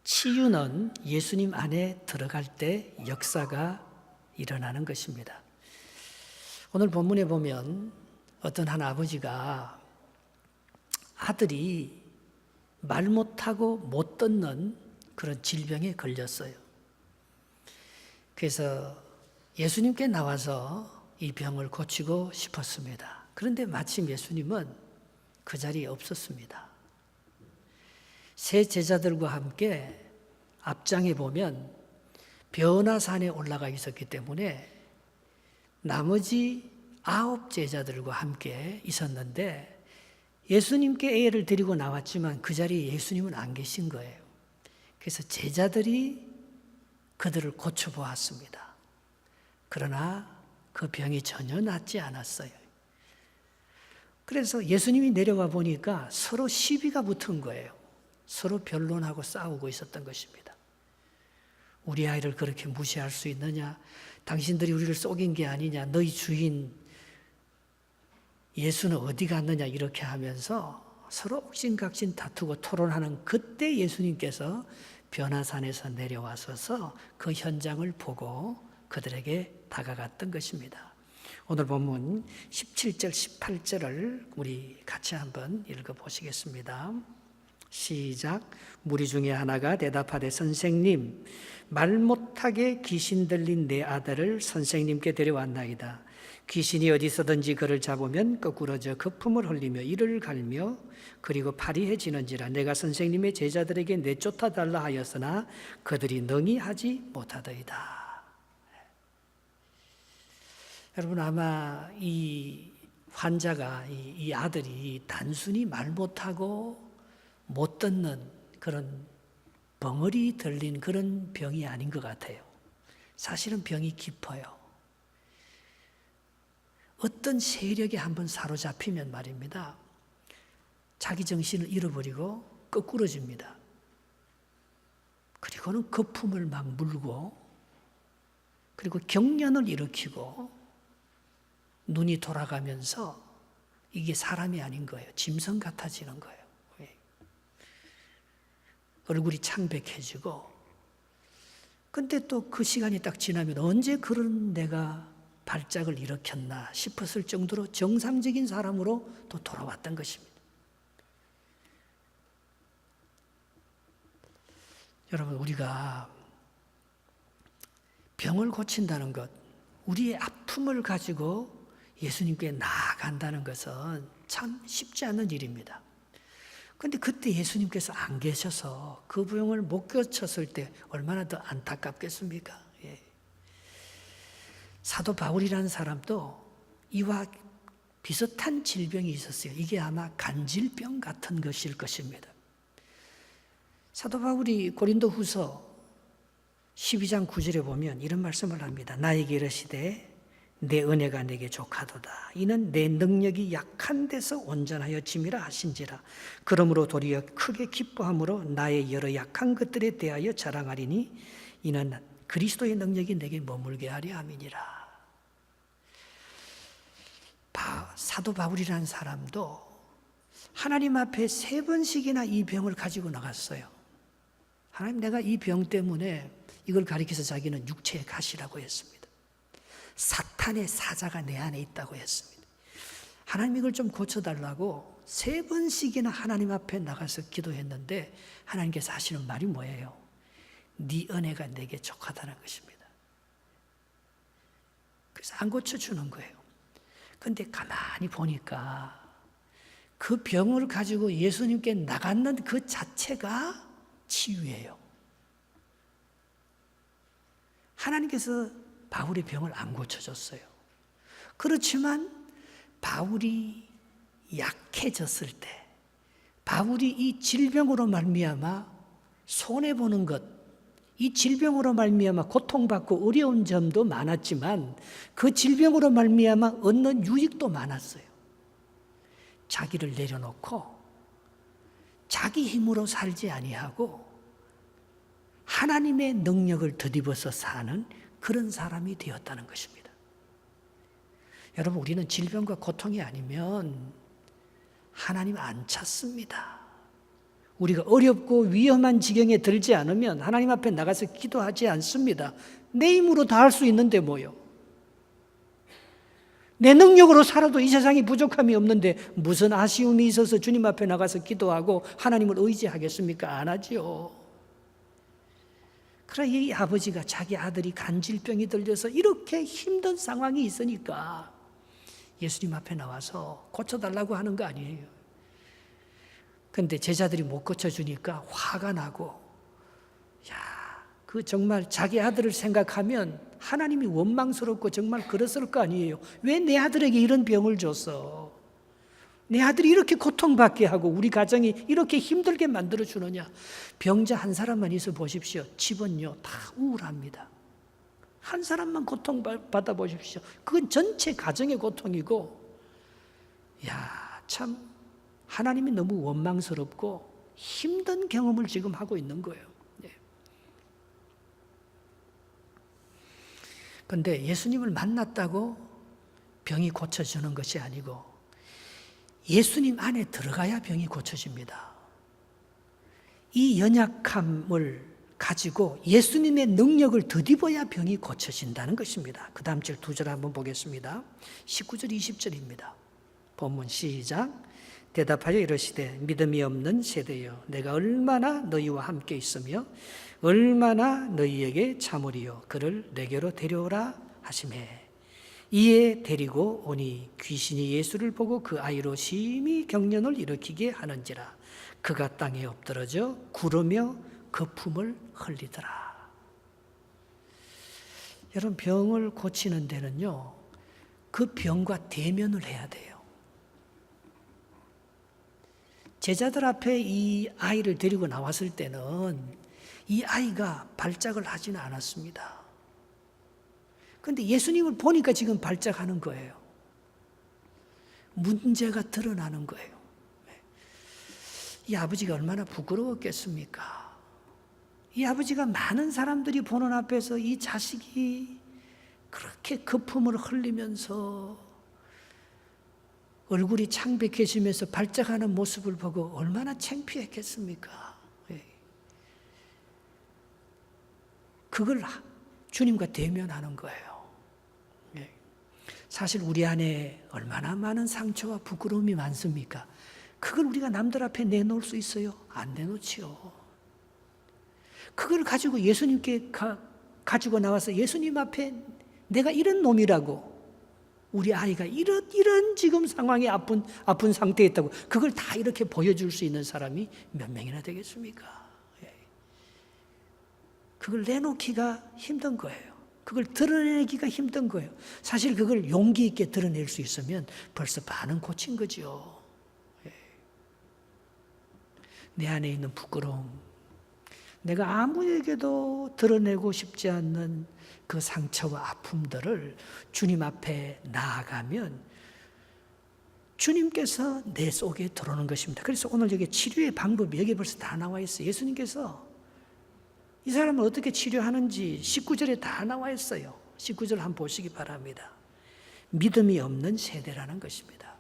치유는 예수님 안에 들어갈 때 역사가 일어나는 것입니다. 오늘 본문에 보면 어떤 한 아버지가 아들이 말 못하고 못 듣는 그런 질병에 걸렸어요. 그래서 예수님께 나와서 이 병을 고치고 싶었습니다. 그런데 마침 예수님은 그 자리에 없었습니다. 세 제자들과 함께 앞장에 보면 변화산에 올라가 있었기 때문에 나머지 9 제자들과 함께 있었는데 예수님께 애를 데리고 나왔지만 그 자리에 예수님은 안 계신 거예요. 그래서 제자들이 그들을 고쳐보았습니다. 그러나 그 병이 전혀 낫지 않았어요. 그래서 예수님이 내려와 보니까 서로 시비가 붙은 거예요. 서로 변론하고 싸우고 있었던 것입니다. 우리 아이를 그렇게 무시할 수 있느냐? 당신들이 우리를 속인 게 아니냐? 너희 주인 예수는 어디 갔느냐? 이렇게 하면서 서로 옥신각신 다투고 토론하는 그때 예수님께서 변화산에서 내려와서서 그 현장을 보고 그들에게 다가갔던 것입니다. 오늘 본문 17절, 18절을 우리 같이 한번 읽어보시겠습니다. 시작. 무리 중에 하나가 대답하되 선생님, 말 못하게 귀신 들린 내 아들을 선생님께 데려왔나이다. 귀신이 어디서든지 그를 잡으면 거꾸러져 거품을 흘리며 이를 갈며 그리고 파리해지는지라 내가 선생님의 제자들에게 내쫓아 달라 하였으나 그들이 능히 하지 못하더이다. 여러분 아마 이 환자가 이 아들이 단순히 말 못하고 못 듣는 그런 벙어리 들린 그런 병이 아닌 것 같아요. 사실은 병이 깊어요. 어떤 세력에 한번 사로잡히면 말입니다. 자기 정신을 잃어버리고 거꾸러집니다. 그리고는 거품을 막 물고 그리고 경련을 일으키고 눈이 돌아가면서 이게 사람이 아닌 거예요. 짐승 같아지는 거예요. 얼굴이 창백해지고 근데 또 그 시간이 딱 지나면 언제 그런 내가 발작을 일으켰나 싶었을 정도로 정상적인 사람으로 또 돌아왔던 것입니다. 여러분 우리가 병을 고친다는 것, 우리의 아픔을 가지고 예수님께 나아간다는 것은 참 쉽지 않은 일입니다. 그런데 그때 예수님께서 안 계셔서 그 병을 못 고쳤을 때 얼마나 더 안타깝겠습니까? 예. 사도 바울이라는 사람도 이와 비슷한 질병이 있었어요. 이게 아마 간질병 같은 것일 것입니다. 사도 바울이 고린도 후서 12장 9절에 보면 이런 말씀을 합니다. 나에게 이르시되 내 은혜가 내게 족하도다. 이는 내 능력이 약한 데서 온전하여 짐이라 하신지라. 그러므로 도리어 크게 기뻐함으로 나의 여러 약한 것들에 대하여 자랑하리니 이는 그리스도의 능력이 내게 머물게 하려 함이니라. 사도 바울이라는 사람도 하나님 앞에 3번씩이나 이 병을 가지고 나갔어요. 하나님, 내가 이 병 때문에 이걸 가리켜서 자기는 육체의 가시라고 했습니다. 사탄의 사자가 내 안에 있다고 했습니다. 하나님 이걸 좀 고쳐달라고 3번씩이나 하나님 앞에 나가서 기도했는데 하나님께서 하시는 말이 뭐예요? 네 은혜가 내게 족하다는 것입니다. 그래서 안 고쳐주는 거예요. 그런데 가만히 보니까 그 병을 가지고 예수님께 나갔는 그 자체가 치유예요. 하나님께서 바울의 병을 안 고쳐줬어요. 그렇지만 바울이 약해졌을 때, 바울이 이 질병으로 말미암아 손해보는 것, 이 질병으로 말미암아 고통받고 어려운 점도 많았지만 그 질병으로 말미암아 얻는 유익도 많았어요. 자기를 내려놓고 자기 힘으로 살지 아니하고 하나님의 능력을 덧입어서 사는 그런 사람이 되었다는 것입니다. 여러분, 우리는 질병과 고통이 아니면 하나님 안 찾습니다. 우리가 어렵고 위험한 지경에 들지 않으면 하나님 앞에 나가서 기도하지 않습니다. 내 힘으로 다 할 수 있는데 뭐요? 내 능력으로 살아도 이 세상에 부족함이 없는데 무슨 아쉬움이 있어서 주님 앞에 나가서 기도하고 하나님을 의지하겠습니까? 안 하지요. 그러나 이 아버지가 자기 아들이 간질병이 들려서 이렇게 힘든 상황이 있으니까 예수님 앞에 나와서 고쳐달라고 하는 거 아니에요. 그런데 제자들이 못 고쳐주니까 화가 나고, 그 정말 자기 아들을 생각하면 하나님이 원망스럽고 정말 그랬을 거 아니에요. 왜 내 아들에게 이런 병을 줬어? 내 아들이 이렇게 고통받게 하고 우리 가정이 이렇게 힘들게 만들어주느냐. 병자 한 사람만 있어 보십시오. 집은요 다 우울합니다. 한 사람만 고통받아 보십시오. 그건 전체 가정의 고통이고, 참 하나님이 너무 원망스럽고 힘든 경험을 지금 하고 있는 거예요. 그런데 예수님을 만났다고 병이 고쳐지는 것이 아니고 예수님 안에 들어가야 병이 고쳐집니다. 이 연약함을 가지고 예수님의 능력을 덧입어야 병이 고쳐진다는 것입니다. 그 다음 절 2절 한번 보겠습니다. 19절 20절입니다. 본문 시작. 대답하여 이르시되 믿음이 없는 세대여 내가 얼마나 너희와 함께 있으며 얼마나 너희에게 참으리요 그를 내게로 데려오라 하시매 이에 데리고 오니 귀신이 예수를 보고 그 아이로 심히 경련을 일으키게 하는지라 그가 땅에 엎드러져 구르며 거품을 흘리더라. 여러분, 병을 고치는 데는요 그 병과 대면을 해야 돼요. 제자들 앞에 이 아이를 데리고 나왔을 때는 이 아이가 발작을 하지는 않았습니다. 그런데 예수님을 보니까 지금 발작하는 거예요. 문제가 드러나는 거예요. 이 아버지가 얼마나 부끄러웠겠습니까? 이 아버지가 많은 사람들이 보는 앞에서 이 자식이 그렇게 거품을 흘리면서 얼굴이 창백해지면서 발작하는 모습을 보고 얼마나 창피했겠습니까? 그걸 주님과 대면하는 거예요. 사실 우리 안에 얼마나 많은 상처와 부끄러움이 많습니까? 그걸 우리가 남들 앞에 내놓을 수 있어요? 안 내놓지요. 그걸 가지고 예수님께 가지고 나와서 예수님 앞에 내가 이런 놈이라고, 우리 아이가 이런 지금 상황에 아픈 상태에 있다고 그걸 다 이렇게 보여줄 수 있는 사람이 몇 명이나 되겠습니까? 그걸 내놓기가 힘든 거예요. 그걸 드러내기가 힘든 거예요. 사실 그걸 용기 있게 드러낼 수 있으면 벌써 반은 고친 거죠. 내 안에 있는 부끄러움, 내가 아무에게도 드러내고 싶지 않는 그 상처와 아픔들을 주님 앞에 나아가면 주님께서 내 속에 들어오는 것입니다. 그래서 오늘 여기 치료의 방법이 여기 벌써 다 나와 있어요. 예수님께서 이 사람을 어떻게 치료하는지 19절에 다 나와 있어요. 19절 한번 보시기 바랍니다. 믿음이 없는 세대라는 것입니다.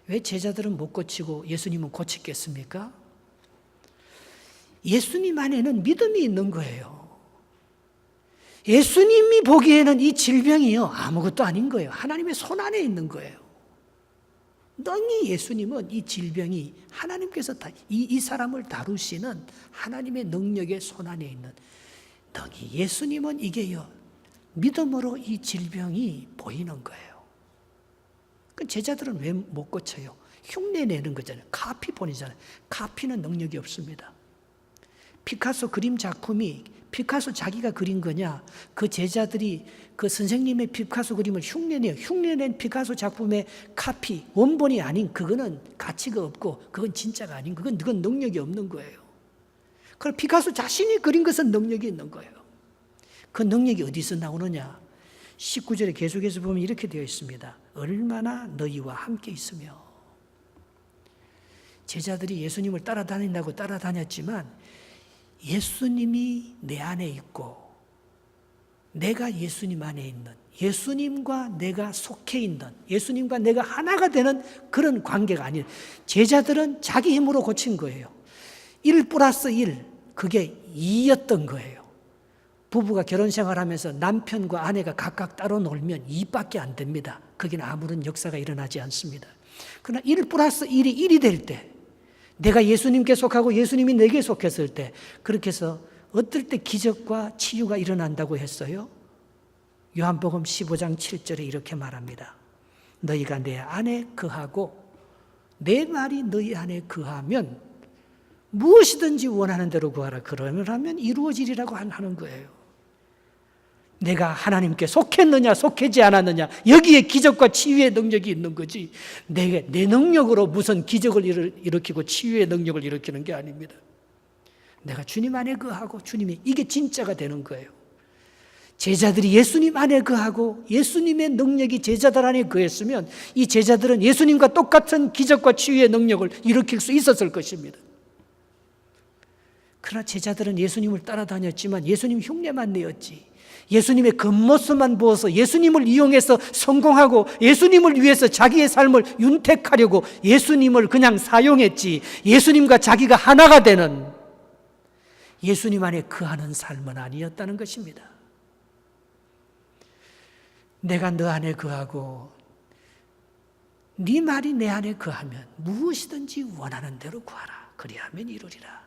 왜 제자들은 못 고치고 예수님은 고치겠습니까? 예수님 안에는 믿음이 있는 거예요. 예수님이 보기에는 이 질병이요 아무것도 아닌 거예요. 하나님의 손 안에 있는 거예요. 능히 예수님은 이 질병이 하나님께서 이 사람을 다루시는 하나님의 능력의 손 안에 있는, 능히 예수님은 이게요 믿음으로 이 질병이 보이는 거예요. 그 제자들은 왜 못 고쳐요? 흉내내는 거잖아요. 카피본이잖아요. 카피는 능력이 없습니다. 피카소 그림 작품이 피카소 자기가 그린 거냐, 그 제자들이 그 선생님의 피카소 그림을 흉내내요. 흉내낸 피카소 작품의 카피, 원본이 아닌 그거는 가치가 없고 그건 진짜가 아닌, 그건 능력이 없는 거예요. 그럼 피카소 자신이 그린 것은 능력이 있는 거예요. 그 능력이 어디서 나오느냐? 19절에 계속해서 보면 이렇게 되어 있습니다. 얼마나 너희와 함께 있으며. 제자들이 예수님을 따라다닌다고 따라다녔지만 예수님이 내 안에 있고 내가 예수님 안에 있는, 예수님과 내가 속해 있는, 예수님과 내가 하나가 되는 그런 관계가 아니에요. 제자들은 자기 힘으로 고친 거예요. 1 플러스 1, 그게 2였던 거예요. 부부가 결혼 생활하면서 남편과 아내가 각각 따로 놀면 2밖에 안 됩니다. 거기는 아무런 역사가 일어나지 않습니다. 그러나 1 플러스 1이 1이 될 때, 내가 예수님께 속하고 예수님이 내게 속했을 때, 그렇게 해서 어떨 때 기적과 치유가 일어난다고 했어요? 요한복음 15장 7절에 이렇게 말합니다. 너희가 내 안에 거하고 내 말이 너희 안에 거하면 무엇이든지 원하는 대로 구하라. 그러면 이루어지리라고 하는 거예요. 내가 하나님께 속했느냐 속하지 않았느냐, 여기에 기적과 치유의 능력이 있는 거지, 내 능력으로 무슨 기적을 일으키고 치유의 능력을 일으키는 게 아닙니다. 내가 주님 안에 거하고 주님이, 이게 진짜가 되는 거예요. 제자들이 예수님 안에 거하고 예수님의 능력이 제자들 안에 거했으면 이 제자들은 예수님과 똑같은 기적과 치유의 능력을 일으킬 수 있었을 것입니다. 그러나 제자들은 예수님을 따라다녔지만 예수님 흉내만 내었지, 예수님의 겉모습만 보아서 예수님을 이용해서 성공하고 예수님을 위해서 자기의 삶을 윤택하려고 예수님을 그냥 사용했지, 예수님과 자기가 하나가 되는, 예수님 안에 거하는 삶은 아니었다는 것입니다. 내가 너 안에 거하고 네 말이 내 안에 거하면 무엇이든지 원하는 대로 구하라. 그리하면 이루리라.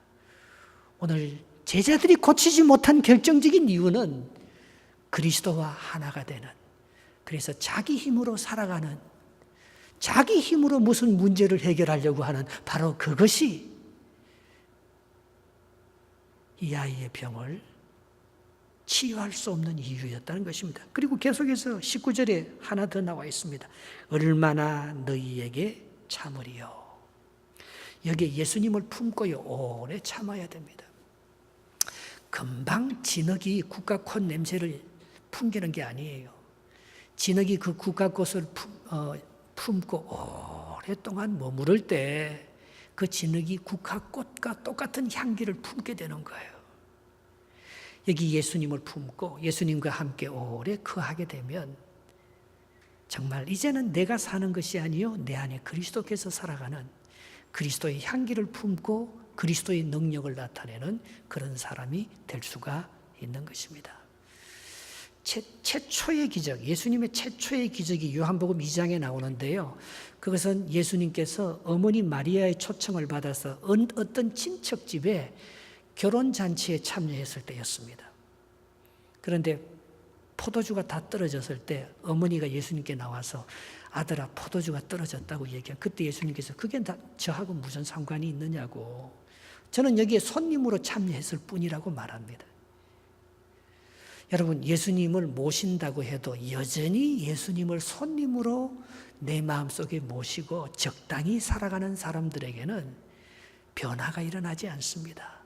오늘 제자들이 고치지 못한 결정적인 이유는 그리스도와 하나가 되는, 그래서 자기 힘으로 살아가는, 자기 힘으로 무슨 문제를 해결하려고 하는 바로 그것이 이 아이의 병을 치유할 수 없는 이유였다는 것입니다. 그리고 계속해서 19절에 하나 더 나와 있습니다. 얼마나 너희에게 참으리요. 여기에 예수님을 품고요 오래 참아야 됩니다. 금방 진흙이 국화꽃 냄새를 풍기는 게 아니에요. 진흙이 그 국화꽃을 품고 오랫동안 머무를 때 그 진흙이 국화꽃과 똑같은 향기를 품게 되는 거예요. 여기 예수님을 품고 예수님과 함께 오래 거하게 되면 정말 이제는 내가 사는 것이 아니요 내 안에 그리스도께서 살아가는, 그리스도의 향기를 품고 그리스도의 능력을 나타내는 그런 사람이 될 수가 있는 것입니다. 최초의 기적, 예수님의 최초의 기적이 요한복음 2장에 나오는데요. 그것은 예수님께서 어머니 마리아의 초청을 받아서 어떤 친척집에 결혼잔치에 참여했을 때였습니다. 그런데 포도주가 다 떨어졌을 때 어머니가 예수님께 나와서 아들아 포도주가 떨어졌다고 얘기한, 그때 예수님께서 그게 다 저하고 무슨 상관이 있느냐고, 저는 여기에 손님으로 참여했을 뿐이라고 말합니다. 여러분, 예수님을 모신다고 해도 여전히 예수님을 손님으로 내 마음속에 모시고 적당히 살아가는 사람들에게는 변화가 일어나지 않습니다.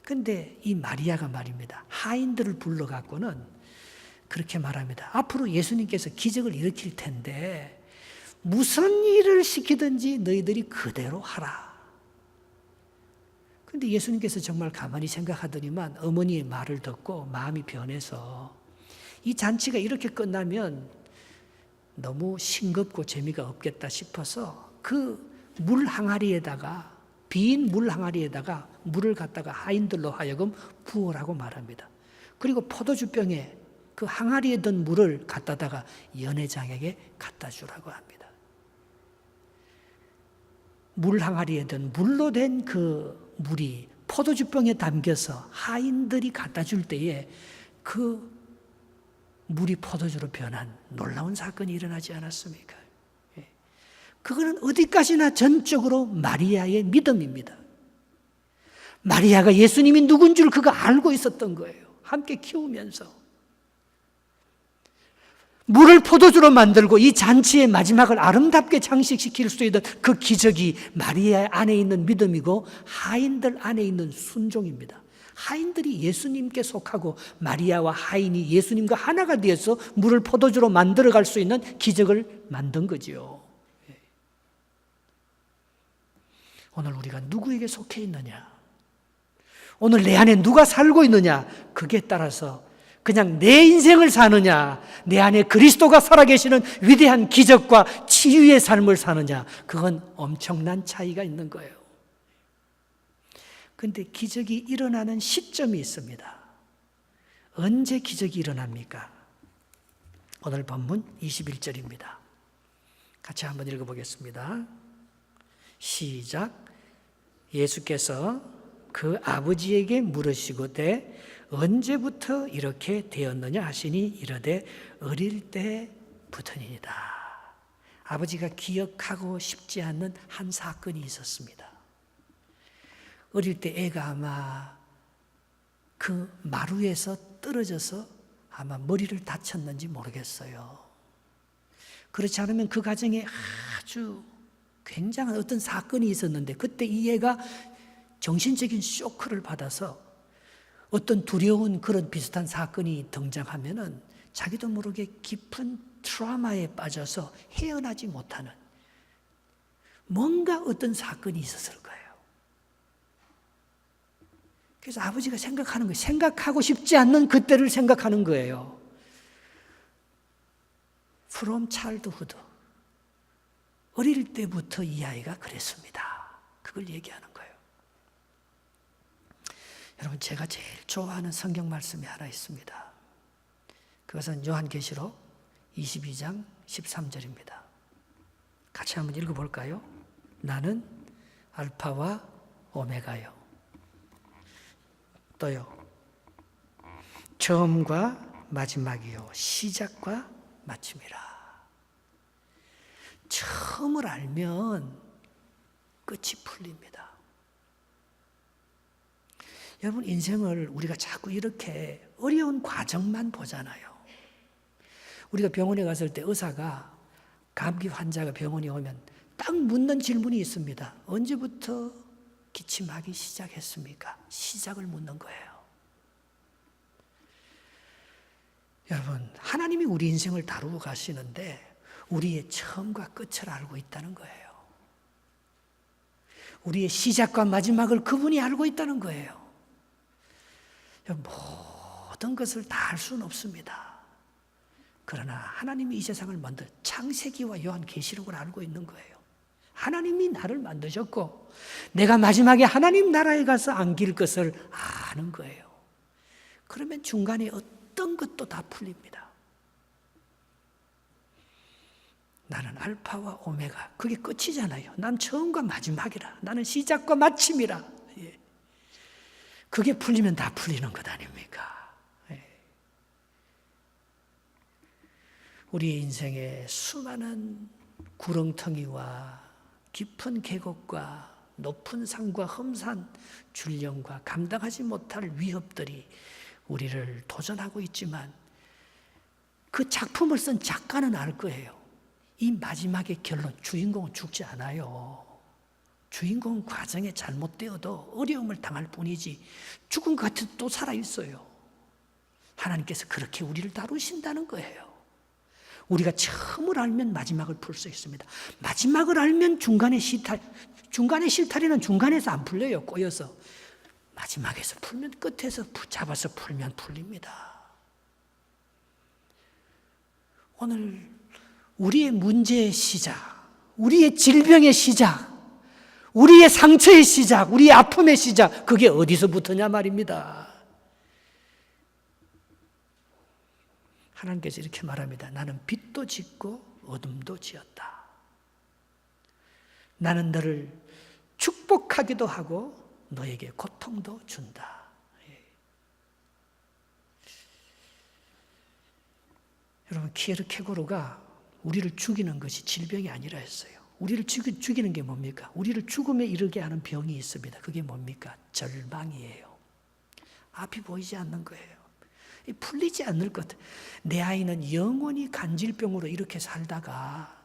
그런데 이 마리아가 말입니다, 하인들을 불러갖고는 그렇게 말합니다. 앞으로 예수님께서 기적을 일으킬 텐데 무슨 일을 시키든지 너희들이 그대로 하라. 그런데 예수님께서 정말 가만히 생각하더니만 어머니의 말을 듣고 마음이 변해서 이 잔치가 이렇게 끝나면 너무 싱겁고 재미가 없겠다 싶어서 그 물 항아리에다가, 빈 물 항아리에다가 물을 갖다가 하인들로 하여금 부으라고 말합니다. 그리고 포도주병에 그 항아리에 든 물을 갖다다가 연회장에게 갖다 주라고 합니다. 물 항아리에 든 물로 된 그 물이 포도주병에 담겨서 하인들이 갖다 줄 때에 그 물이 포도주로 변한 놀라운 사건이 일어나지 않았습니까? 그거는 어디까지나 전적으로 마리아의 믿음입니다. 마리아가 예수님이 누군 줄 그가 알고 있었던 거예요. 함께 키우면서. 물을 포도주로 만들고 이 잔치의 마지막을 아름답게 장식시킬 수 있는 그 기적이 마리아 안에 있는 믿음이고 하인들 안에 있는 순종입니다. 하인들이 예수님께 속하고 마리아와 하인이 예수님과 하나가 되어서 물을 포도주로 만들어갈 수 있는 기적을 만든 거지요. 오늘 우리가 누구에게 속해 있느냐? 오늘 내 안에 누가 살고 있느냐, 그게 따라서 그냥 내 인생을 사느냐, 내 안에 그리스도가 살아계시는 위대한 기적과 치유의 삶을 사느냐, 그건 엄청난 차이가 있는 거예요. 그런데 기적이 일어나는 시점이 있습니다. 언제 기적이 일어납니까? 오늘 본문 21절입니다. 같이 한번 읽어보겠습니다. 시작. 예수께서 그 아버지에게 물으시고되 언제부터 이렇게 되었느냐 하시니 이르되 어릴 때부터니이다. 아버지가 기억하고 싶지 않는 한 사건이 있었습니다. 어릴 때 애가 아마 그 마루에서 떨어져서 아마 머리를 다쳤는지 모르겠어요. 그렇지 않으면 그 가정에 아주 굉장한 어떤 사건이 있었는데 그때 이 애가 정신적인 쇼크를 받아서 어떤 두려운 그런 비슷한 사건이 등장하면은 자기도 모르게 깊은 트라우마에 빠져서 헤어나지 못하는 뭔가 어떤 사건이 있었을 거예요. 그래서 아버지가 생각하는 거예요. 생각하고 싶지 않는 그때를 생각하는 거예요. From childhood. 어릴 때부터 이 아이가 그랬습니다. 그걸 얘기하는 거예요. 여러분, 제가 제일 좋아하는 성경 말씀이 하나 있습니다. 그것은 요한계시록 22장 13절입니다. 같이 한번 읽어볼까요? 나는 알파와 오메가요. 또요. 처음과 마지막이요. 시작과 마침이라. 처음을 알면 끝이 풀립니다. 여러분, 인생을 우리가 자꾸 이렇게 어려운 과정만 보잖아요. 우리가 병원에 갔을 때 의사가 감기 환자가 병원에 오면 딱 묻는 질문이 있습니다. 언제부터 기침하기 시작했습니까? 시작을 묻는 거예요. 여러분, 하나님이 우리 인생을 다루고 가시는데 우리의 처음과 끝을 알고 있다는 거예요. 우리의 시작과 마지막을 그분이 알고 있다는 거예요. 모든 것을 다 알 수는 없습니다. 그러나 하나님이 이 세상을 만들 창세기와 요한계시록을 알고 있는 거예요. 하나님이 나를 만드셨고 내가 마지막에 하나님 나라에 가서 안길 것을 아는 거예요. 그러면 중간에 어떤 것도 다 풀립니다. 나는 알파와 오메가, 그게 끝이잖아요. 난 처음과 마지막이라. 나는 시작과 마침이라. 예. 그게 풀리면 다 풀리는 것 아닙니까? 예. 우리의 인생에 수많은 구렁텅이와 깊은 계곡과 높은 산과 험산 줄령과 감당하지 못할 위협들이 우리를 도전하고 있지만 그 작품을 쓴 작가는 알 거예요. 이 마지막의 결론, 주인공은 죽지 않아요. 주인공은 과정에 잘못되어도 어려움을 당할 뿐이지 죽은 것 같아도 또 살아있어요. 하나님께서 그렇게 우리를 다루신다는 거예요. 우리가 처음을 알면 마지막을 풀 수 있습니다. 마지막을 알면 중간의 실타리는 중간에서 안 풀려요. 꼬여서. 마지막에서 풀면 끝에서 붙잡아서 풀면 풀립니다. 오늘 우리의 문제의 시작, 우리의 질병의 시작, 우리의 상처의 시작, 우리의 아픔의 시작, 그게 어디서부터냐 말입니다. 하나님께서 이렇게 말합니다. 나는 빛도 짓고 어둠도 지었다. 나는 너를 축복하기도 하고 너에게 고통도 준다. 여러분, 키에르케고르가 우리를 죽이는 것이 질병이 아니라 했어요. 우리를 죽이는 게 뭡니까? 우리를 죽음에 이르게 하는 병이 있습니다. 그게 뭡니까? 절망이에요. 앞이 보이지 않는 거예요. 풀리지 않을 것 같아요. 내 아이는 영원히 간질병으로 이렇게 살다가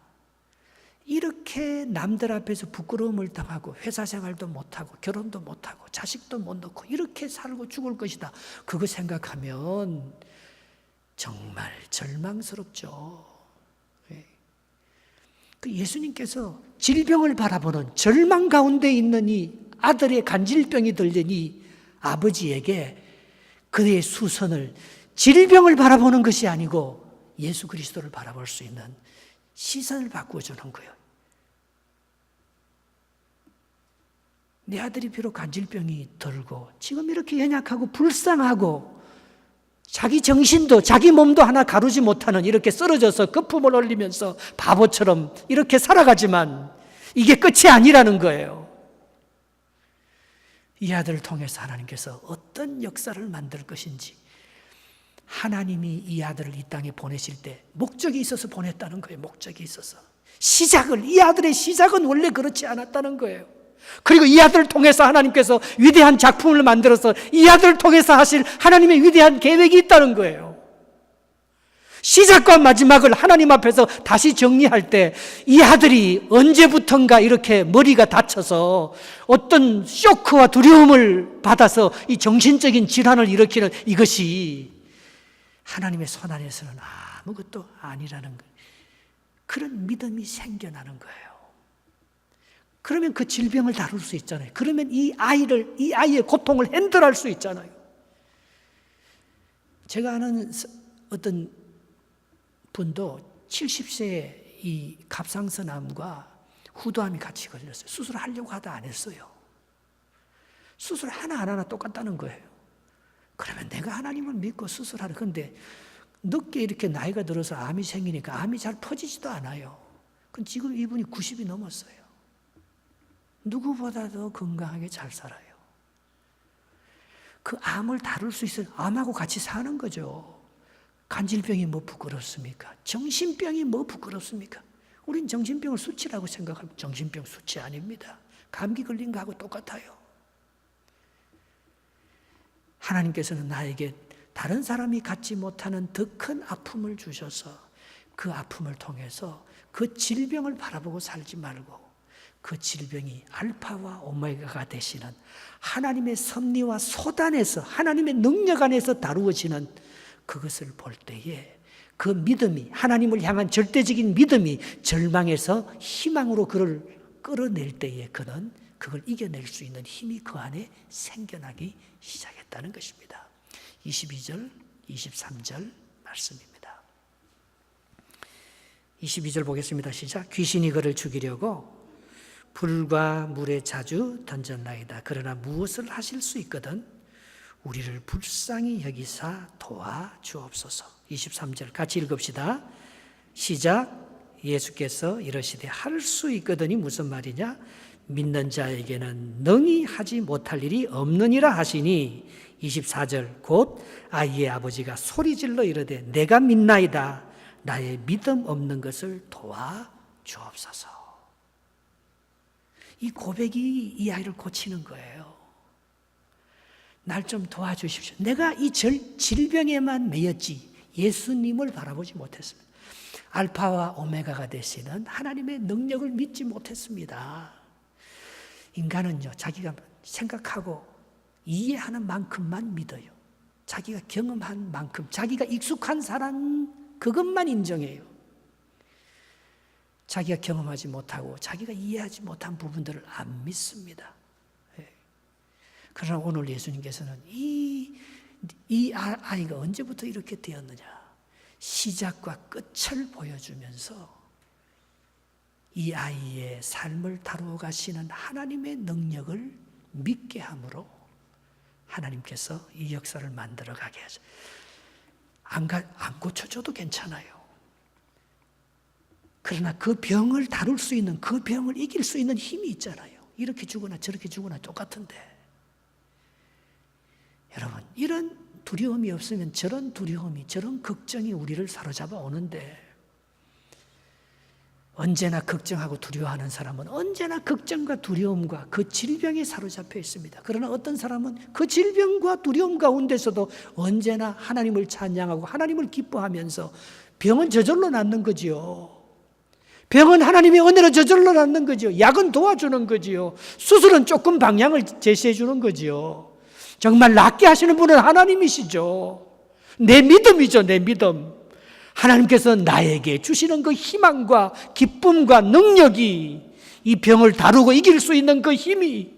이렇게 남들 앞에서 부끄러움을 당하고 회사 생활도 못하고 결혼도 못하고 자식도 못 낳고 이렇게 살고 죽을 것이다. 그거 생각하면 정말 절망스럽죠. 그 예수님께서 질병을 바라보는 절망 가운데 있는 이 아들의 간질병이 들더니 아버지에게 그의 수선을 질병을 바라보는 것이 아니고 예수 그리스도를 바라볼 수 있는 시선을 바꾸어주는 거예요. 내 아들이 비록 간질병이 들고 지금 이렇게 연약하고 불쌍하고 자기 정신도 자기 몸도 하나 가루지 못하는 이렇게 쓰러져서 거품을 흘리면서 바보처럼 이렇게 살아가지만 이게 끝이 아니라는 거예요. 이 아들을 통해서 하나님께서 어떤 역사를 만들 것인지, 하나님이 이 아들을 이 땅에 보내실 때 목적이 있어서 보냈다는 거예요. 목적이 있어서. 이 아들의 시작은 원래 그렇지 않았다는 거예요. 그리고 이 아들을 통해서 하나님께서 위대한 작품을 만들어서 이 아들을 통해서 하실 하나님의 위대한 계획이 있다는 거예요. 시작과 마지막을 하나님 앞에서 다시 정리할 때 이 아들이 언제부턴가 이렇게 머리가 다쳐서 어떤 쇼크와 두려움을 받아서 이 정신적인 질환을 일으키는 이것이 하나님의 손 안에서는 아무것도 아니라는 거예요. 그런 믿음이 생겨나는 거예요. 그러면 그 질병을 다룰 수 있잖아요. 그러면 이 아이의 고통을 핸들할 수 있잖아요. 제가 아는 어떤 분도 70세에 이 갑상선암과 후두암이 같이 걸렸어요. 수술하려고 하다 안 했어요. 수술 하나하나 똑같다는 거예요. 그러면 내가 하나님을 믿고 수술하라. 그런데 늦게 이렇게 나이가 들어서 암이 생기니까 암이 잘 퍼지지도 않아요. 그럼 지금 이분이 90이 넘었어요. 누구보다도 건강하게 잘 살아요. 그 암을 다룰 수 있어요. 암하고 같이 사는 거죠. 간질병이 뭐 부끄럽습니까? 정신병이 뭐 부끄럽습니까? 우린 정신병을 수치라고 생각하면 정신병 수치 아닙니다. 감기 걸린 거하고 똑같아요. 하나님께서는 나에게 다른 사람이 갖지 못하는 더 큰 아픔을 주셔서 그 아픔을 통해서 그 질병을 바라보고 살지 말고 그 질병이 알파와 오메가가 되시는 하나님의 섭리와 소단에서 하나님의 능력 안에서 다루어지는 그것을 볼 때에 그 믿음이, 하나님을 향한 절대적인 믿음이 절망에서 희망으로 그를 끌어낼 때에 그는 그걸 이겨낼 수 있는 힘이 그 안에 생겨나기 시작했다는 것입니다. 22절, 23절 말씀입니다. 22절 보겠습니다. 시작. 귀신이 그를 죽이려고 불과 물에 자주 던졌나이다. 그러나 무엇을 하실 수 있거든 우리를 불쌍히 여기사 도와주옵소서. 23절 같이 읽읍시다. 시작. 예수께서 이러시되 할 수 있거든이 무슨 말이냐? 믿는 자에게는 능히 하지 못할 일이 없느니라 하시니 24절 곧 아이의 아버지가 소리질러 이르되 내가 믿나이다. 나의 믿음 없는 것을 도와주옵소서. 이 고백이 이 아이를 고치는 거예요. 날 좀 도와주십시오. 내가 이 질병에만 매였지 예수님을 바라보지 못했습니다. 알파와 오메가가 되시는 하나님의 능력을 믿지 못했습니다. 인간은요, 자기가 생각하고 이해하는 만큼만 믿어요. 자기가 경험한 만큼, 자기가 익숙한 사람 그것만 인정해요. 자기가 경험하지 못하고 자기가 이해하지 못한 부분들을 안 믿습니다. 그러나 오늘 예수님께서는 이 아이가 언제부터 이렇게 되었느냐, 시작과 끝을 보여주면서 이 아이의 삶을 다루어 가시는 하나님의 능력을 믿게 함으로 하나님께서 이 역사를 만들어 가게 하죠. 안 고쳐줘도 괜찮아요. 그러나 그 병을 다룰 수 있는, 그 병을 이길 수 있는 힘이 있잖아요. 이렇게 주거나 저렇게 주거나 똑같은데. 여러분, 이런 두려움이 없으면 저런 두려움이, 저런 걱정이 우리를 사로잡아 오는데, 언제나 걱정하고 두려워하는 사람은 언제나 걱정과 두려움과 그 질병에 사로잡혀 있습니다. 그러나 어떤 사람은 그 질병과 두려움 가운데서도 언제나 하나님을 찬양하고 하나님을 기뻐하면서 병은 저절로 낫는 거지요. 병은 하나님의 은혜로 저절로 낫는 거지요. 약은 도와주는 거지요. 수술은 조금 방향을 제시해 주는 거지요. 정말 낫게 하시는 분은 하나님이시죠. 내 믿음이죠, 내 믿음. 하나님께서 나에게 주시는 그 희망과 기쁨과 능력이, 이 병을 다루고 이길 수 있는 그 힘이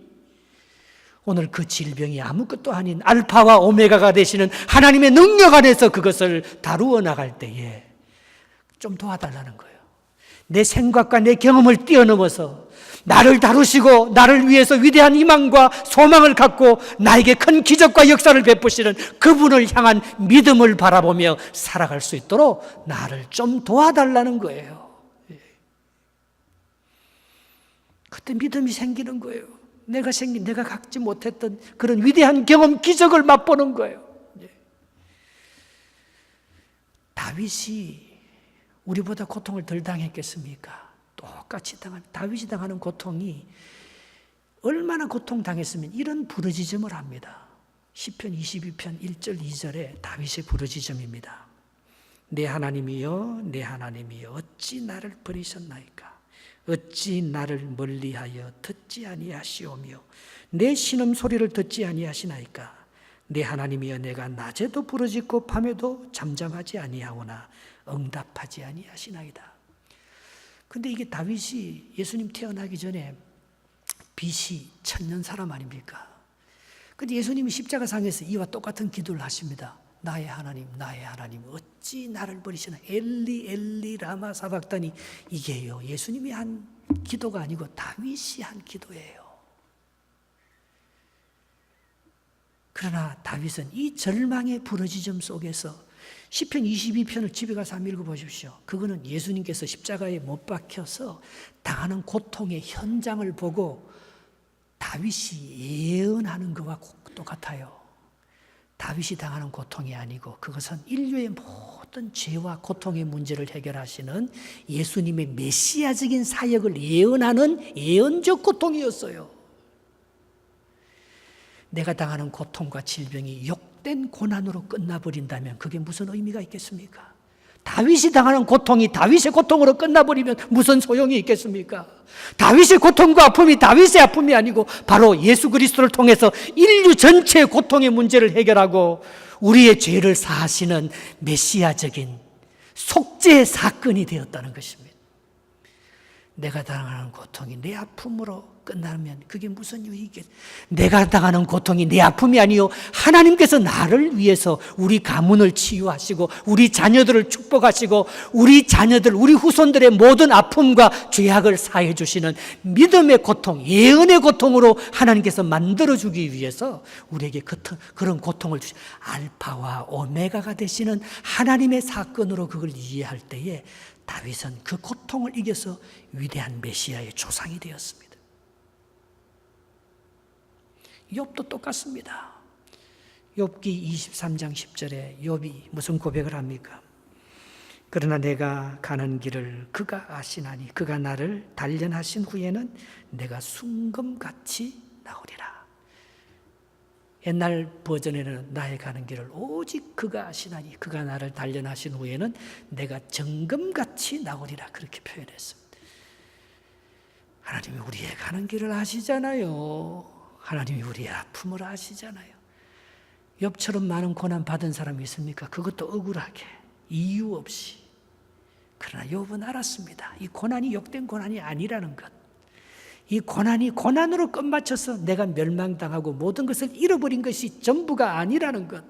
오늘 그 질병이 아무것도 아닌 알파와 오메가가 되시는 하나님의 능력 안에서 그것을 다루어 나갈 때에 좀 도와달라는 거예요. 내 생각과 내 경험을 뛰어넘어서 나를 다루시고 나를 위해서 위대한 희망과 소망을 갖고 나에게 큰 기적과 역사를 베푸시는 그분을 향한 믿음을 바라보며 살아갈 수 있도록 나를 좀 도와달라는 거예요. 그때 믿음이 생기는 거예요. 내가 갖지 못했던 그런 위대한 경험, 기적을 맛보는 거예요. 다윗이 우리보다 고통을 덜 당했겠습니까? 똑같이 다윗이 당하는 고통이 얼마나 고통당했으면 이런 부르짖음을 합니다. 시편 22편 1절 2절에 다윗의 부르짖음입니다. 내 하나님이여 내 하나님이여 어찌 나를 버리셨나이까? 어찌 나를 멀리하여 듣지 아니하시오며 내 신음소리를 듣지 아니하시나이까? 내 하나님이여 내가 낮에도 부르짖고 밤에도 잠잠하지 아니하오나 응답하지 아니하시나이다. 근데 이게 다윗이 예수님 태어나기 전에 BC 1000년 사람 아닙니까? 근데 예수님이 십자가상에서 이와 똑같은 기도를 하십니다. 나의 하나님 어찌 나를 버리시나? 엘리 엘리 라마 사박다니. 이게요 예수님이 한 기도가 아니고 다윗이 한 기도예요. 그러나 다윗은 이 절망의 부르짖음 속에서 시편 22편을 집에 가서 한번 읽어보십시오. 그거는 예수님께서 십자가에 못 박혀서 당하는 고통의 현장을 보고 다윗이 예언하는 것과 똑같아요. 다윗이 당하는 고통이 아니고 그것은 인류의 모든 죄와 고통의 문제를 해결하시는 예수님의 메시아적인 사역을 예언하는 예언적 고통이었어요. 내가 당하는 고통과 질병이 욕된 고난으로 끝나버린다면 그게 무슨 의미가 있겠습니까? 다윗이 당하는 고통이 다윗의 고통으로 끝나버리면 무슨 소용이 있겠습니까? 다윗의 고통과 아픔이 다윗의 아픔이 아니고 바로 예수 그리스도를 통해서 인류 전체의 고통의 문제를 해결하고 우리의 죄를 사하시는 메시아적인 속죄의 사건이 되었다는 것입니다. 내가 당하는 고통이 내 아픔으로 끝나면 그게 무슨 유익이겠어요? 내가 당하는 고통이 내 아픔이 아니요 하나님께서 나를 위해서 우리 가문을 치유하시고 우리 자녀들을 축복하시고 우리 자녀들, 우리 후손들의 모든 아픔과 죄악을 사해 주시는 믿음의 고통, 예언의 고통으로 하나님께서 만들어주기 위해서 우리에게 그런 고통을 주시 알파와 오메가가 되시는 하나님의 사건으로 그걸 이해할 때에 다윗은 그 고통을 이겨서 위대한 메시아의 조상이 되었습니다. 욥도 똑같습니다. 욥기 23장 10절에 욥이 무슨 고백을 합니까? 그러나 내가 가는 길을 그가 아시나니 그가 나를 단련하신 후에는 내가 순금같이 나오리라. 옛날 버전에는 나의 가는 길을 오직 그가 아시나니 그가 나를 단련하신 후에는 내가 정금같이 나오리라 그렇게 표현했습니다. 하나님이 우리의 가는 길을 아시잖아요. 하나님이 우리의 아픔을 아시잖아요. 욥처럼 많은 고난 받은 사람이 있습니까? 그것도 억울하게 이유 없이. 그러나 욥은 알았습니다. 이 고난이 욕된 고난이 아니라는 것. 이 고난이 고난으로 끝마쳐서 내가 멸망당하고 모든 것을 잃어버린 것이 전부가 아니라는 것.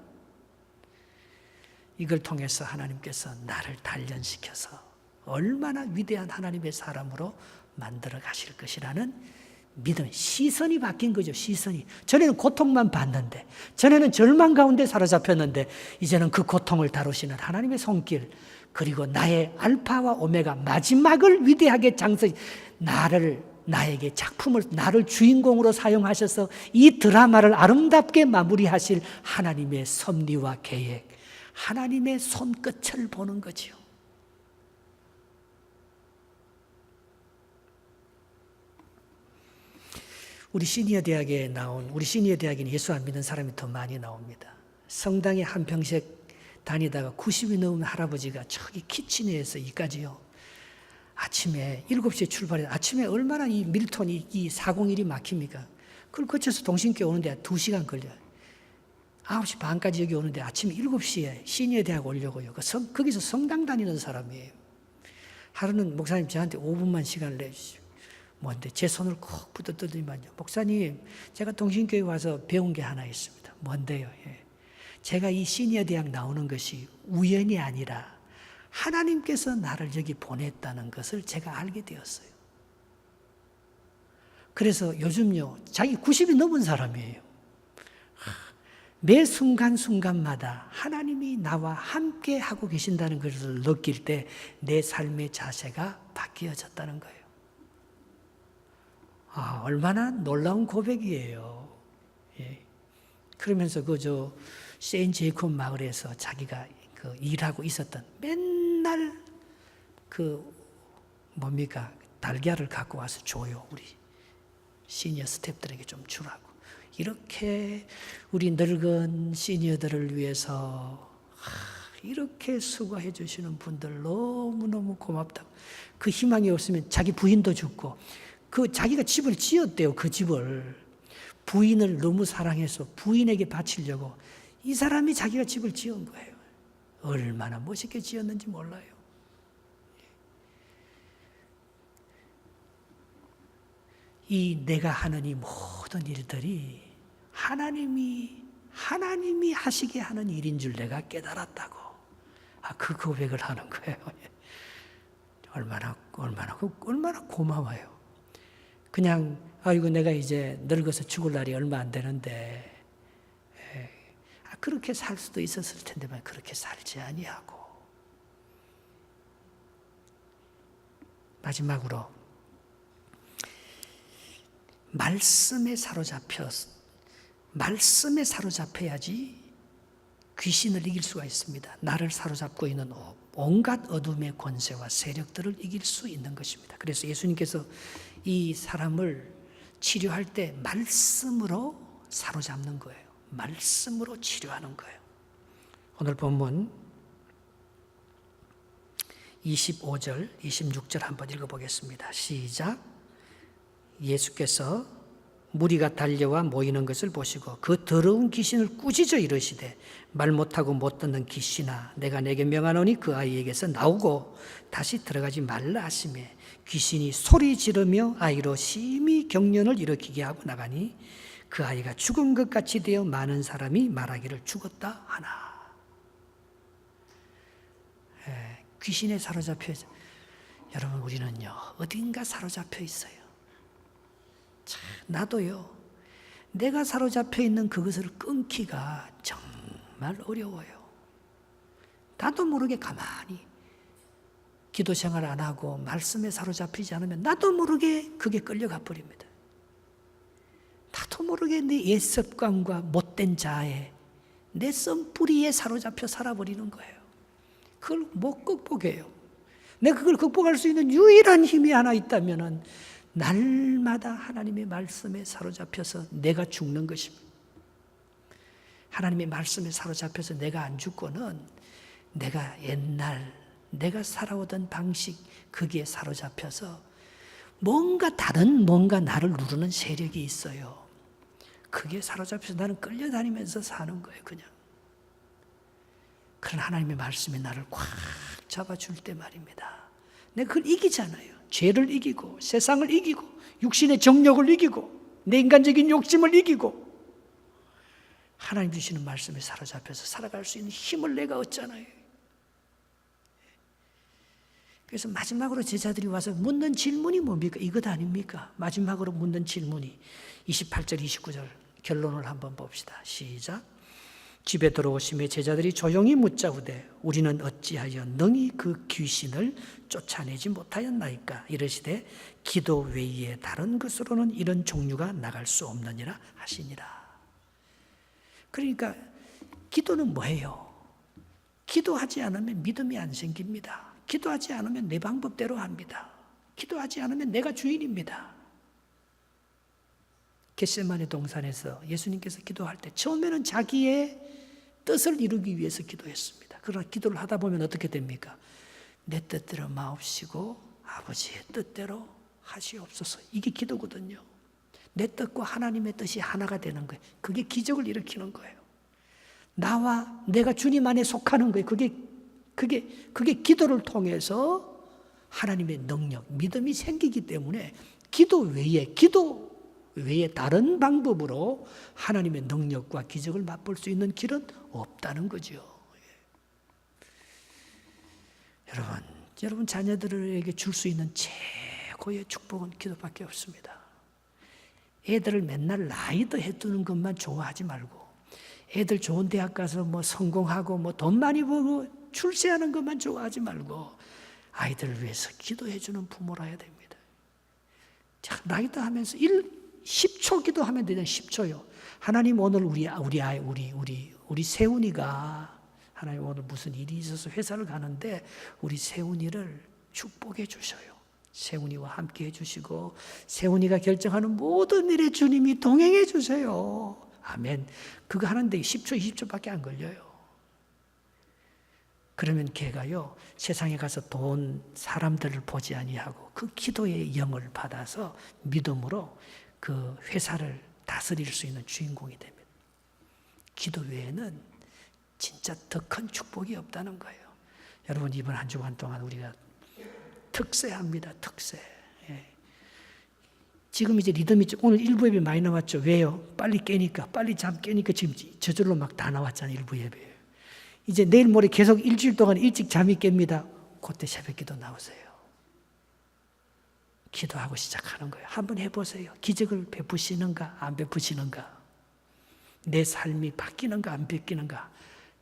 이걸 통해서 하나님께서 나를 단련시켜서 얼마나 위대한 하나님의 사람으로 만들어 가실 것이라는 믿음, 시선이 바뀐 거죠. 시선이. 전에는 고통만 봤는데, 전에는 절망 가운데 사로잡혔는데 이제는 그 고통을 다루시는 하나님의 손길, 그리고 나의 알파와 오메가 마지막을 위대하게 나에게 작품을, 나를 주인공으로 사용하셔서 이 드라마를 아름답게 마무리하실 하나님의 섭리와 계획, 하나님의 손끝을 보는 거지요. 우리 시니어 대학에는 예수 안 믿는 사람이 더 많이 나옵니다. 성당에 한평생 다니다가 90이 넘은 할아버지가 저기 키치네에서 이까지요. 아침에 7시에 출발해서 아침에 얼마나 이 밀톤이 이 401이 막힙니까? 그걸 거쳐서 동신교 오는데 2시간 걸려요. 9시 반까지 여기 오는데 아침 7시에 시니어 대학 오려고요. 거기서 성당 다니는 사람이에요. 하루는 목사님 저한테 5분만 시간을 내주시오. 뭔데? 제 손을 콕 붙들더니만요. 목사님, 제가 동신교회 와서 배운 게 하나 있습니다. 뭔데요? 예. 제가 이 시니어 대학 나오는 것이 우연이 아니라 하나님께서 나를 여기 보냈다는 것을 제가 알게 되었어요. 그래서 요즘요, 자기 90이 넘은 사람이에요. 매 순간순간마다 하나님이 나와 함께 하고 계신다는 것을 느낄 때 내 삶의 자세가 바뀌어졌다는 거예요. 아, 얼마나 놀라운 고백이에요. 예. 그러면서 세인 제이콥 마을에서 자기가 일하고 있었던 맨날 달걀을 갖고 와서 줘요. 우리 시니어 스태프들에게 좀 주라고. 이렇게 우리 늙은 시니어들을 위해서 이렇게 수고해 주시는 분들 너무너무 고맙다고. 그 희망이 없으면 자기 부인도 죽고, 자기가 집을 지었대요. 그 집을. 부인을 너무 사랑해서 부인에게 바치려고 이 사람이 자기가 집을 지은 거예요. 얼마나 멋있게 지었는지 몰라요. 이 내가 하는 이 모든 일들이 하나님이 하시게 하는 일인 줄 내가 깨달았다고. 그 고백을 하는 거예요. 얼마나 고마워요. 그냥 아이고 내가 이제 늙어서 죽을 날이 얼마 안 되는데 그렇게 살 수도 있었을 텐데만 그렇게 살지 아니하고. 마지막으로 말씀에 사로잡혀야지 귀신을 이길 수가 있습니다. 나를 사로잡고 있는 온갖 어둠의 권세와 세력들을 이길 수 있는 것입니다. 그래서 예수님께서 이 사람을 치료할 때 말씀으로 사로잡는 거예요. 말씀으로 치료하는 거예요. 오늘 본문 25절, 26절 한번 읽어보겠습니다. 시작. 예수께서 무리가 달려와 모이는 것을 보시고 그 더러운 귀신을 꾸짖어 이르시되 말 못하고 못 듣는 귀신아 내가 내게 명하노니 그 아이에게서 나오고 다시 들어가지 말라 하시매 귀신이 소리 지르며 아이로 심히 경련을 일으키게 하고 나가니 그 아이가 죽은 것 같이 되어 많은 사람이 말하기를 죽었다 하나. 귀신에 사로잡혀 있어요. 여러분 우리는요 어딘가 사로잡혀 있어요. 나도요 내가 사로잡혀 있는 그것을 끊기가 정말 어려워요. 나도 모르게 가만히 기도 생활 안 하고 말씀에 사로잡히지 않으면 나도 모르게 그게 끌려가 버립니다. 나도 모르게 내 옛 습관과 못된 자에 내 썸뿌리에 사로잡혀 살아버리는 거예요. 그걸 못 극복해요. 내가 그걸 극복할 수 있는 유일한 힘이 하나 있다면은 날마다 하나님의 말씀에 사로잡혀서 내가 죽는 것입니다. 하나님의 말씀에 사로잡혀서 내가 안 죽고는 내가 내가 살아오던 방식 거기에 사로잡혀서 뭔가 나를 누르는 세력이 있어요. 그게 사로잡혀서 나는 끌려다니면서 사는 거예요. 그냥. 그런 하나님의 말씀이 나를 꽉 잡아줄 때 말입니다. 내가 그걸 이기잖아요. 죄를 이기고 세상을 이기고 육신의 정욕을 이기고 내 인간적인 욕심을 이기고 하나님 주시는 말씀에 사로잡혀서 살아갈 수 있는 힘을 내가 얻잖아요. 그래서 마지막으로 제자들이 와서 묻는 질문이 뭡니까? 이것 아닙니까? 마지막으로 묻는 질문이 28절 29절 결론을 한번 봅시다. 시작. 집에 들어오심에 제자들이 조용히 묻자우되 우리는 어찌하여 능히 그 귀신을 쫓아내지 못하였나이까? 이르시되 기도 외에 다른 것으로는 이런 종류가 나갈 수 없느니라 하시니라. 그러니까 기도는 뭐예요? 기도하지 않으면 믿음이 안 생깁니다. 기도하지 않으면 내 방법대로 합니다. 기도하지 않으면 내가 주인입니다. 겟세마네 동산에서 예수님께서 기도할 때 처음에는 자기의 뜻을 이루기 위해서 기도했습니다. 그러나 기도를 하다 보면 어떻게 됩니까? 내 뜻대로 마옵시고 아버지의 뜻대로 하시옵소서. 이게 기도거든요. 내 뜻과 하나님의 뜻이 하나가 되는 거예요. 그게 기적을 일으키는 거예요. 나와 내가 주님 안에 속하는 거예요. 그게 기도를 통해서 하나님의 능력, 믿음이 생기기 때문에 기도 외에 다른 방법으로 하나님의 능력과 기적을 맛볼 수 있는 길은 없다는 거죠. 여러분 자녀들에게 줄 수 있는 최고의 축복은 기도밖에 없습니다. 애들을 맨날 라이더 해두는 것만 좋아하지 말고, 애들 좋은 대학 가서 뭐 성공하고 뭐 돈 많이 벌고 출세하는 것만 좋아하지 말고, 아이들을 위해서 기도해 주는 부모라 해야 됩니다. 자, 라이더 하면서 10초 기도하면 되잖아요. 10초요. 하나님 오늘 우리 세훈이가, 하나님 오늘 무슨 일이 있어서 회사를 가는데 우리 세훈이를 축복해 주셔요. 세훈이와 함께 해주시고 세훈이가 결정하는 모든 일에 주님이 동행해 주세요. 아멘. 그거 하는데 10초, 20초밖에 안 걸려요. 그러면 걔가요, 세상에 가서 돈, 사람들을 보지 아니하고 그 기도의 영을 받아서 믿음으로 그 회사를 다스릴 수 있는 주인공이 됩니다. 기도 외에는 진짜 더 큰 축복이 없다는 거예요. 여러분, 이번 한 주간 동안 우리가 특세합니다. 특세. 예. 지금 이제 리듬이 오늘 일부 예배 많이 나왔죠. 왜요? 빨리 깨니까, 빨리 잠 깨니까 지금 저절로 막 다 나왔잖아요. 일부 예배. 이제 내일 모레 계속 일주일 동안 일찍 잠이 깹니다. 그때 새벽기도 나오세요. 기도하고 시작하는 거예요. 한번 해보세요. 기적을 베푸시는가 안 베푸시는가, 내 삶이 바뀌는가 안 바뀌는가,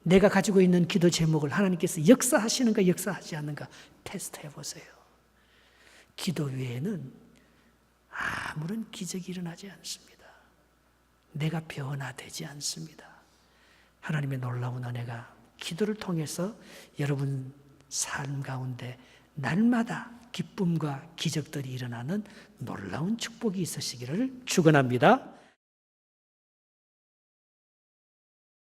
내가 가지고 있는 기도 제목을 하나님께서 역사하시는가 역사하지 않는가 테스트 해보세요. 기도 외에는 아무런 기적이 일어나지 않습니다. 내가 변화되지 않습니다. 하나님의 놀라운 은혜가 기도를 통해서 여러분 삶 가운데 날마다 기쁨과 기적들이 일어나는 놀라운 축복이 있으시기를 축원합니다.